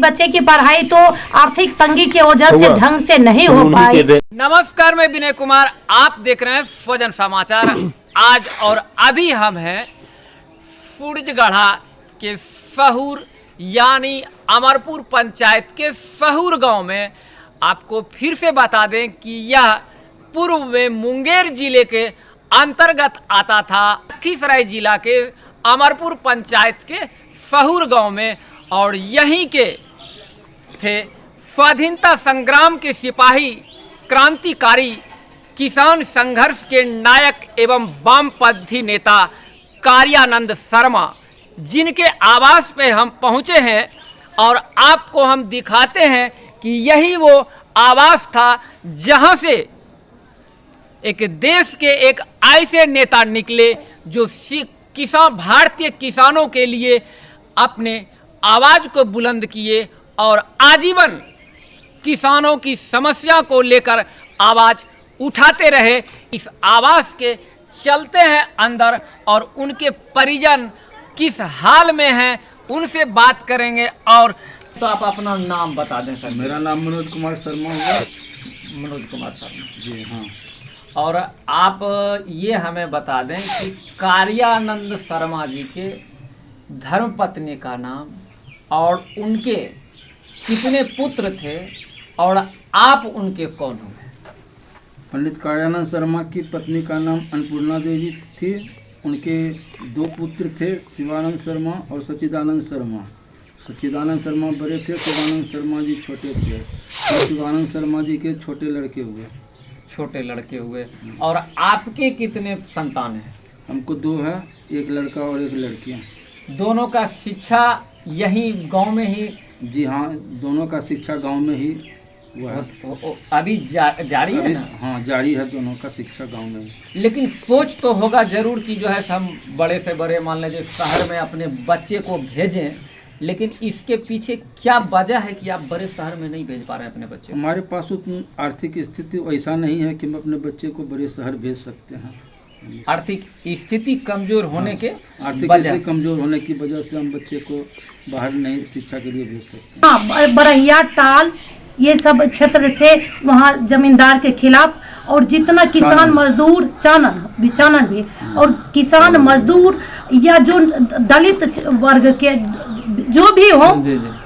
बच्चे की पढ़ाई तो आर्थिक तंगी की वजह से ढंग से नहीं हो पाई। नमस्कार, मैं विनय कुमार, आप देख रहे हैं स्वजन समाचार। आज और अभी हम हैं फुर्जगढ़ा के फहूर यानी अमरपुर पंचायत के फहूर गांव में। आपको फिर से बता दें कि यह पूर्व में मुंगेर जिले के अंतर्गत आता था, लखीसराय जिला के अमरपुर पंचायत के फहूर गांव में। और यहीं के थे स्वाधीनता संग्राम के सिपाही, क्रांतिकारी, किसान संघर्ष के नायक एवं वामपंथी नेता कार्यानंद शर्मा, जिनके आवास पे हम पहुंचे हैं और आपको हम दिखाते हैं कि यही वो आवास था जहां से एक देश के एक ऐसे नेता निकले जो भारतीय किसानों के लिए अपने आवाज़ को बुलंद किए और आजीवन किसानों की समस्या को लेकर आवाज़ उठाते रहे। इस आवास के चलते हैं अंदर और उनके परिजन किस हाल में हैं उनसे बात करेंगे। और तो आप अपना नाम बता दें सर। मेरा नाम मनोज कुमार शर्मा है। मनोज कुमार शर्मा जी हाँ। और आप ये हमें बता दें कि कार्यानंद शर्मा जी के धर्मपत्नी का नाम और उनके कितने पुत्र थे और आप उनके कौन हुए? पंडित कार्यानंद शर्मा की पत्नी का नाम अन्नपूर्णा देवी थी। उनके दो पुत्र थे, शिवानंद शर्मा और सच्चिदानंद शर्मा। सच्चिदानंद शर्मा बड़े थे, शिवानंद शर्मा जी छोटे थे। और शिवानंद शर्मा जी के छोटे लड़के हुए। और आपके कितने संतान हैं? हमको दो है, एक लड़का और एक लड़की। दोनों का शिक्षा यही गांव में ही? जी हाँ, दोनों का शिक्षा गांव में ही हुआ है। अभी जारी है ना? हाँ, जारी है, दोनों का शिक्षा गांव में ही। लेकिन सोच तो होगा जरूर कि जो है हम बड़े से बड़े मान लीजिए शहर में अपने बच्चे को भेजें, लेकिन इसके पीछे क्या वजह है कि आप बड़े शहर में नहीं भेज पा रहे हैं अपने बच्चे? हमारे पास उतनी आर्थिक स्थिति ऐसा नहीं है कि हम अपने बच्चे को बड़े शहर भेज सकते हैं। आर्थिक स्थिति कमजोर होने के आर्थिक स्थिति कमजोर होने की वजह से हम बच्चे को बाहर नहीं शिक्षा के लिए भेज सकते। हाँ, बरहिया, टाल, ये सब क्षेत्र से वहाँ जमींदार के खिलाफ और जितना किसान मजदूर चानन भी और किसान मजदूर या जो दलित वर्ग के जो भी हो,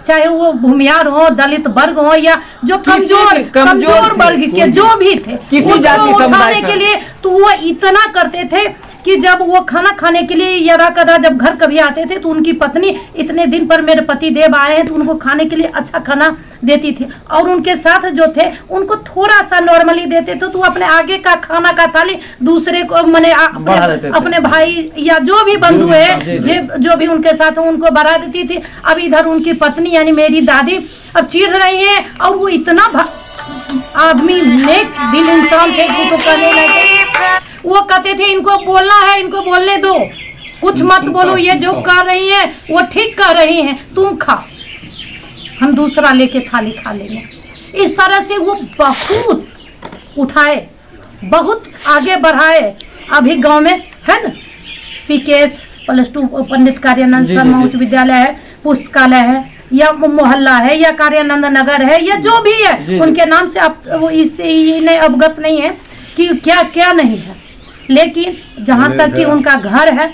चाहे वो भूमियार हो, दलित वर्ग हो या जो कमजोर वर्ग के जो भी थे, उसको उठाने के लिए तो वो इतना करते थे कि जब वो खाना खाने के लिए यदा कदा जब घर कभी आते थे तो उनकी पत्नी इतने दिन पर मेरे पति देव आए हैं तो उनको खाने के लिए अच्छा खाना देती थी और उनके साथ जो थे उनको थोड़ा सा नॉर्मली देते थे। तो अपने आगे का खाना का थाली दूसरे को मैंने अपने भाई या जो भी बंधु है जो भी उनके साथ उनको बढ़ा देती थी। अब इधर उनकी पत्नी यानी मेरी दादी अब चिढ़ रही है और वो इतना आदमी नेक दिल इंसान थे तो करने लगे। वो कहते थे इनको बोलना है, इनको बोलने दो, कुछ मत बोलो, ये जो कर रही है वो ठीक कर रही हैं, तुम खा, हम दूसरा लेके थाली खा लेंगे। इस तरह से वो बहुत उठाए, बहुत आगे बढ़ाए। अभी गांव में है ना PKS +2 पंडित कार्यानंद शर्मा उच्च विद्यालय है, पुस्तकालय है या मोहल्ला है या कार्यानंद नगर है या जो भी है उनके नाम से आप वो इससे अवगत नहीं है कि क्या क्या नहीं है। लेकिन जहाँ तक कि उनका घर है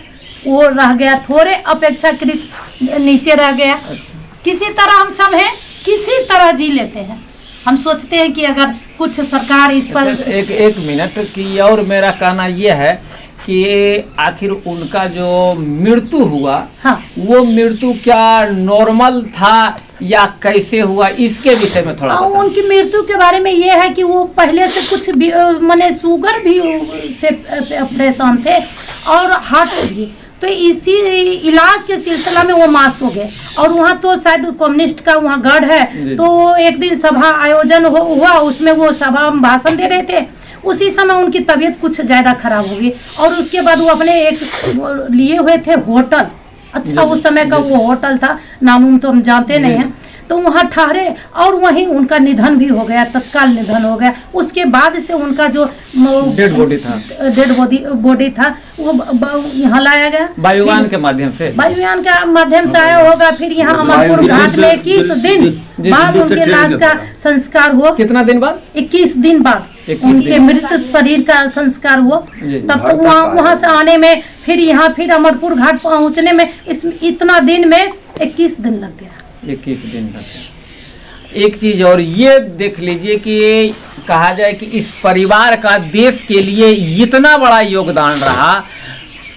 वो रह गया, थोड़े अपेक्षाकृत नीचे रह गया। किसी तरह हम सब हैं, किसी तरह जी लेते हैं। हम सोचते हैं कि अगर कुछ सरकार इस पर एक मिनट की। और मेरा कहना ये है कि आखिर उनका जो मृत्यु हुआ, हाँ, वो मृत्यु क्या नॉर्मल था या कैसे हुआ, इसके विषय में थोड़ा उनकी मृत्यु के बारे में ये है कि वो पहले से कुछ माने शुगर भी से परेशान थे और हार्ट भी, तो इसी इलाज के सिलसिला में वो मास्क हो गए। और वहाँ तो शायद कम्युनिस्ट का वहाँ गढ़ है, तो एक दिन सभा आयोजन हुआ, उसमें वो सभा में भाषण दे रहे थे। उसी समय उनकी तबीयत कुछ ज़्यादा खराब हो गई और उसके बाद वो अपने एक लिए हुए थे होटल, अच्छा उस समय का वो होटल था, नाम तो हम जानते नहीं हैं। तो वहाँ ठहरे और वहीं उनका निधन भी हो गया, तत्काल निधन हो गया। उसके बाद से उनका जो डेड बॉडी था वो यहाँ लाया गया वायुयान के माध्यम से, वायुयान के माध्यम से आया होगा। फिर यहाँ अमरपुर घाट में 21 दिन बाद उनके लाश का संस्कार हुआ। कितना दिन बाद? 21 दिन बाद उनके मृत शरीर का संस्कार हुआ। तब तो वहाँ से आने में फिर यहाँ फिर अमरपुर घाट पहुँचने में इतना दिन में 21 दिन लग गया। 21 दिन लग गया। एक चीज और ये देख लीजिए कि कहा जाए कि इस परिवार का देश के लिए इतना बड़ा योगदान रहा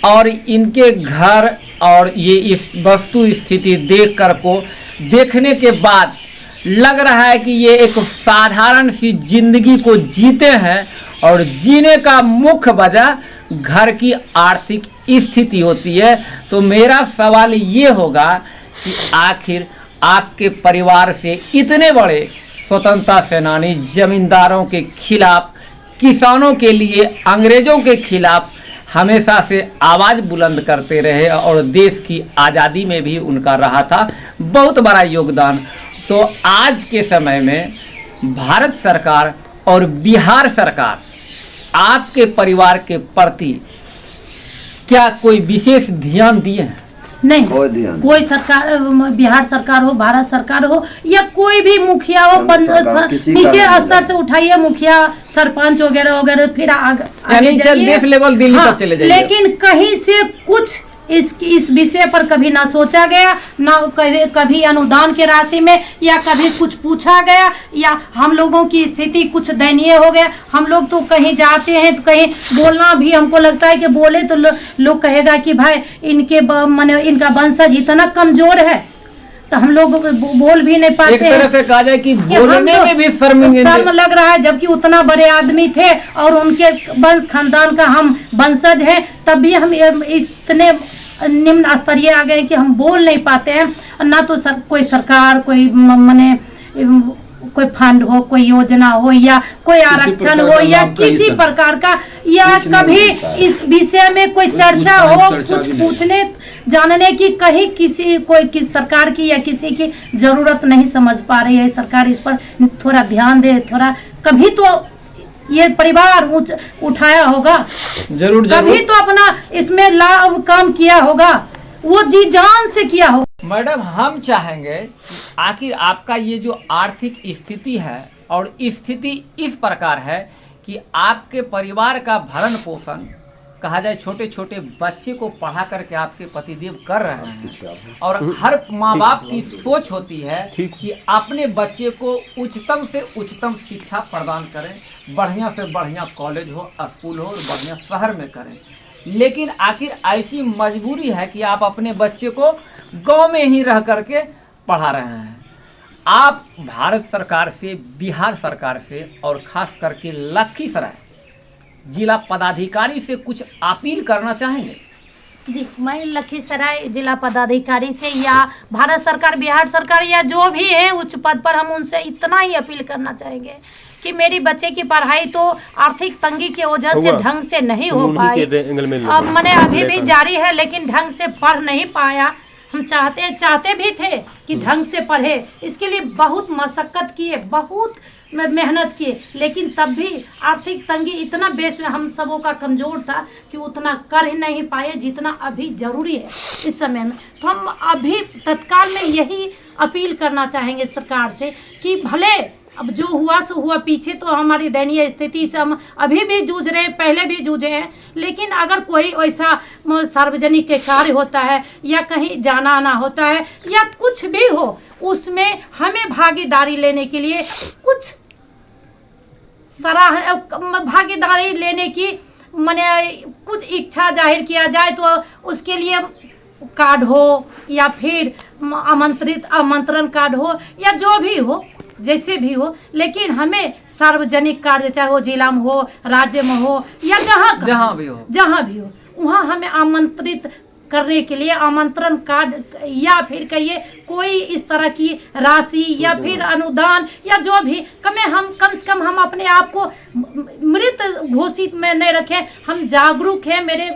और इनके घर और ये इस वस्तु स्थिति देखने के बाद लग रहा है कि ये एक साधारण सी जिंदगी को जीते हैं और जीने का मुख्य वजह घर की आर्थिक स्थिति होती है। तो मेरा सवाल ये होगा कि आखिर आपके परिवार से इतने बड़े स्वतंत्रता सेनानी जमींदारों के खिलाफ, किसानों के लिए अंग्रेजों के खिलाफ हमेशा से आवाज़ बुलंद करते रहे और देश की आज़ादी में भी उनका रहा था बहुत बड़ा योगदान। तो आज के समय में भारत सरकार और बिहार सरकार आपके परिवार के प्रति क्या कोई विशेष ध्यान दिए हैं? नहीं, कोई सरकार, बिहार सरकार हो, भारत सरकार हो या कोई भी मुखिया हो, नीचे स्तर से उठाइए, मुखिया सरपंच वगैरह वगैरह, फिर आगे देश लेवल दिल्ली तक चले जाइए, लेकिन कहीं से कुछ इस विषय पर कभी ना सोचा गया, ना कभी अनुदान के राशि में या कभी कुछ पूछा गया, या हम लोगों की स्थिति कुछ दयनीय हो गया। हम लोग तो कहीं जाते हैं तो कहीं बोलना भी हमको लगता है कि बोले तो लोग कहेगा कि भाई इनका वंशज इतना कमजोर है, तो हम लोग बोल भी नहीं पाते। एक तरह से कहा जाए कि बोलने में भी शर्म लग रहा है, जबकि उतना बड़े आदमी थे और उनके वंश खानदान का हम वंशज हैं, तब भी हम इतने निम्न स्तरीय आ गए कि हम बोल नहीं पाते हैं। ना तो कोई सरकार, कोई कोई फंड हो, कोई योजना हो या कोई आरक्षण हो या किसी प्रकार का, या कभी इस विषय में कोई चर्चा हो, कुछ पूछने जानने की कहीं किसी सरकार की या किसी की जरूरत नहीं समझ पा रही है। सरकार इस पर थोड़ा ध्यान दे, थोड़ा कभी तो ये परिवार उठाया होगा, जरूर कभी तो अपना इसमें लाभ काम किया होगा, वो जी जान से किया होगा। मैडम, हम चाहेंगे आखिर आपका ये जो आर्थिक स्थिति है और स्थिति इस प्रकार है कि आपके परिवार का भरण पोषण कहा जाए छोटे छोटे बच्चे को पढ़ा करके आपके पतिदेव कर रहे हैं, और हर माँ बाप की सोच होती है कि अपने बच्चे को उच्चतम से उच्चतम शिक्षा प्रदान करें, बढ़िया से बढ़िया कॉलेज हो, स्कूल हो और बढ़िया शहर में करें। लेकिन आखिर ऐसी मजबूरी है कि आप अपने बच्चे को गांव में ही रह करके पढ़ा रहे हैं। आप भारत सरकार से, बिहार सरकार से और खास करके लखीसराय जिला पदाधिकारी से कुछ अपील करना चाहेंगे? जी, मैं लखीसराय जिला पदाधिकारी से या भारत सरकार, बिहार सरकार या जो भी है उच्च पद पर, हम उनसे इतना ही अपील करना चाहेंगे कि मेरी बच्चे की पढ़ाई तो आर्थिक तंगी की वजह से ढंग से नहीं हो पाई, अब मैंने अभी भी जारी है, लेकिन ढंग से पढ़ नहीं पाया। हम चाहते भी थे कि ढंग से पढ़े, इसके लिए बहुत मशक्कत किए, बहुत मेहनत किए, लेकिन तब भी आर्थिक तंगी इतना बेस में हम सबों का कमज़ोर था कि उतना कर ही नहीं पाए जितना अभी ज़रूरी है इस समय में। तो हम अभी तत्काल में यही अपील करना चाहेंगे सरकार से कि भले अब जो हुआ सो हुआ, पीछे तो हमारी दयनीय स्थिति से हम अभी भी जूझ रहे हैं, पहले भी जूझे हैं, लेकिन अगर कोई ऐसा सार्वजनिक के कार्य होता है या कहीं जाना आना होता है या कुछ भी हो, उसमें हमें भागीदारी लेने के लिए कुछ भागीदारी लेने की कुछ इच्छा जाहिर किया जाए, तो उसके लिए कार्ड हो या फिर आमंत्रण कार्ड हो या जो भी हो, जैसे भी हो, लेकिन हमें सार्वजनिक कार्य, चाहे वो जिला में हो, राज्य में हो या जहाँ भी हो, वहाँ हमें आमंत्रित करने के लिए आमंत्रण कार्ड या फिर कहिए कोई इस तरह की राशि या फिर अनुदान या जो भी कम से कम हम अपने आप को मृत घोषित में नहीं रखें। हम जागरूक हैं। मेरे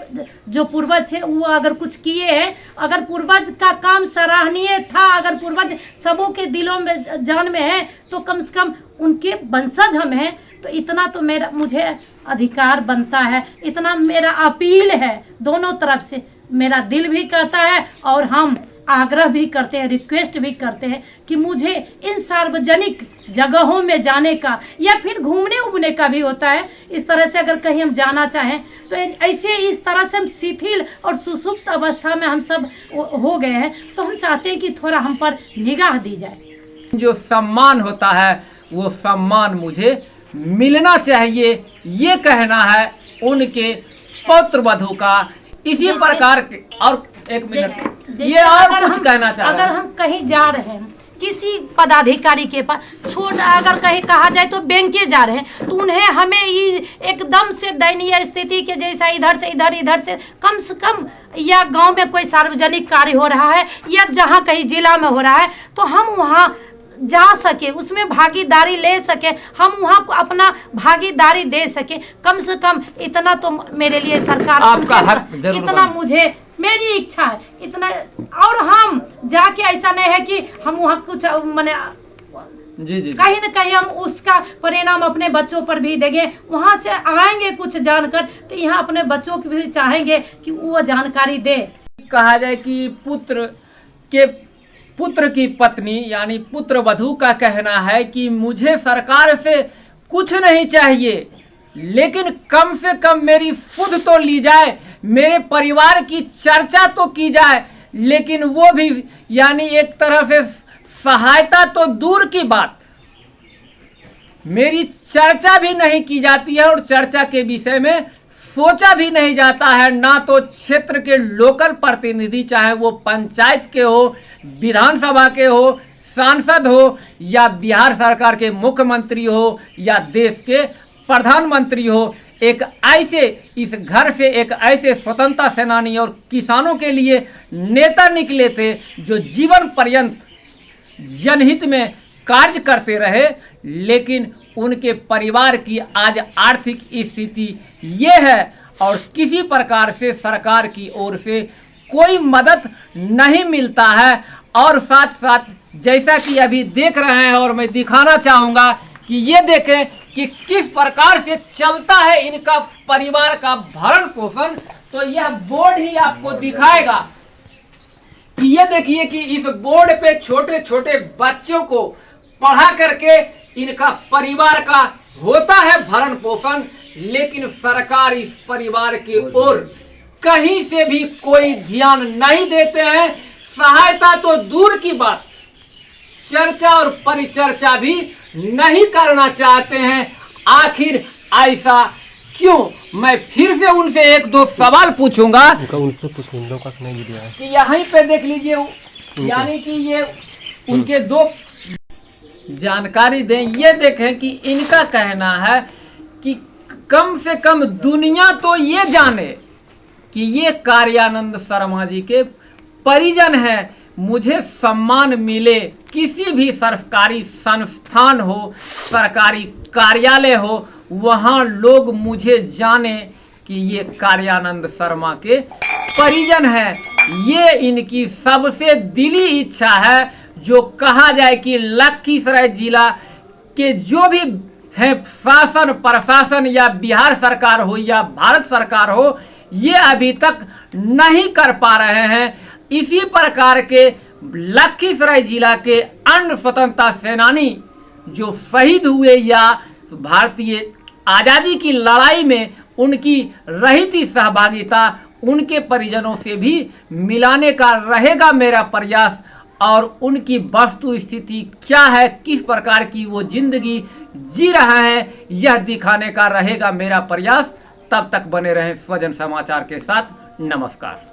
जो पूर्वज है वो अगर कुछ किए हैं, अगर पूर्वज का काम सराहनीय था, अगर पूर्वज सबों के दिलों में जान में है, तो कम से कम उनके वंशज हम हैं। तो इतना तो मुझे अधिकार बनता है, इतना मेरा अपील है दोनों तरफ से। मेरा दिल भी कहता है और हम आग्रह भी करते हैं, रिक्वेस्ट भी करते हैं कि मुझे इन सार्वजनिक जगहों में जाने का या फिर घूमने उमने का भी होता है। इस तरह से अगर कहीं हम जाना चाहें तो ऐसे इस तरह से हम शिथिल और सुसुप्त अवस्था में हम सब हो गए हैं। तो हम चाहते हैं कि थोड़ा हम पर निगाह दी जाए। जो सम्मान होता है वो सम्मान मुझे मिलना चाहिए, ये कहना है उनके पौत्र वधू का। इसी प्रकार के और एक मिनट ये और कुछ कहना चाह रहे हैं। अगर हम कहीं जा रहे हैं किसी पदाधिकारी के पास, अगर कहीं कहा जाए तो बैंके जा रहे हैं, तो उन्हें हमें एकदम से दयनीय स्थिति के जैसा इधर से कम से कम या गांव में कोई सार्वजनिक कार्य हो रहा है या जहां कहीं जिला में हो रहा है, तो हम वहां जा सके, उसमें भागीदारी ले सके, हम वहाँ को अपना भागीदारी दे सके। कम से कम इतना तो मेरे लिए सरकार आपका हक जरूर इतना मुझे मेरी इच्छा है इतना। और हम जाके ऐसा नहीं है कि हम वहाँ कुछ माने जी कहीं न कहीं हम उसका परिणाम अपने बच्चों पर भी देंगे। वहाँ से आएंगे कुछ जानकर, तो यहाँ अपने बच्चों की भी चाहेंगे कि वो जानकारी दे। कहा जाए कि पुत्र की पत्नी यानी पुत्र वधू का कहना है कि मुझे सरकार से कुछ नहीं चाहिए, लेकिन कम से कम मेरी सुध तो ली जाए, मेरे परिवार की चर्चा तो की जाए। लेकिन वो भी यानी एक तरह से सहायता तो दूर की बात, मेरी चर्चा भी नहीं की जाती है और चर्चा के विषय में सोचा भी नहीं जाता है। ना तो क्षेत्र के लोकल प्रतिनिधि, चाहे वो पंचायत के हो, विधानसभा के हो, सांसद हो या बिहार सरकार के मुख्यमंत्री हो या देश के प्रधानमंत्री हो, एक ऐसे इस घर से एक ऐसे स्वतंत्रता सेनानी और किसानों के लिए नेता निकले थे जो जीवन पर्यंत जनहित में कार्य करते रहे। लेकिन उनके परिवार की आज आर्थिक स्थिति ये है और किसी प्रकार से सरकार की ओर से कोई मदद नहीं मिलता है। और साथ साथ जैसा कि अभी देख रहे हैं और मैं दिखाना चाहूँगा कि ये देखें कि किस प्रकार से चलता है इनका परिवार का भरण पोषण। तो यह बोर्ड ही आपको दिखाएगा कि ये देखिए कि इस बोर्ड पे छोटे छोटे बच्चों को पढ़ा करके इनका परिवार का होता है भरण पोषण। लेकिन सरकार इस परिवार की ओर कहीं से भी कोई ध्यान नहीं देते हैं। सहायता तो दूर की बात, चर्चा और परिचर्चा भी नहीं करना चाहते हैं। आखिर ऐसा क्यों? मैं फिर से उनसे एक दो सवाल पूछूंगा। उनसे पूछूंगा कि यहीं पे देख लीजिए, यानी कि ये उनके दो जानकारी दें। ये देखें कि इनका कहना है कि कम से कम दुनिया तो ये जाने कि ये कार्यानंद शर्मा जी के परिजन हैं। मुझे सम्मान मिले, किसी भी सरकारी संस्थान हो, सरकारी कार्यालय हो, वहाँ लोग मुझे जाने कि ये कार्यानंद शर्मा के परिजन हैं। ये इनकी सबसे दिली इच्छा है। जो कहा जाए कि लखीसराय जिला के जो भी है शासन प्रशासन या बिहार सरकार हो या भारत सरकार हो, ये अभी तक नहीं कर पा रहे हैं। इसी प्रकार के लखीसराय जिला के अन्य स्वतंत्रता सेनानी जो शहीद हुए या भारतीय आज़ादी की लड़ाई में उनकी रही थी सहभागिता, उनके परिजनों से भी मिलाने का रहेगा मेरा प्रयास। और उनकी वस्तु स्थिति क्या है, किस प्रकार की वो जिंदगी जी रहा है, यह दिखाने का रहेगा मेरा प्रयास। तब तक बने रहें स्वजन समाचार के साथ। नमस्कार।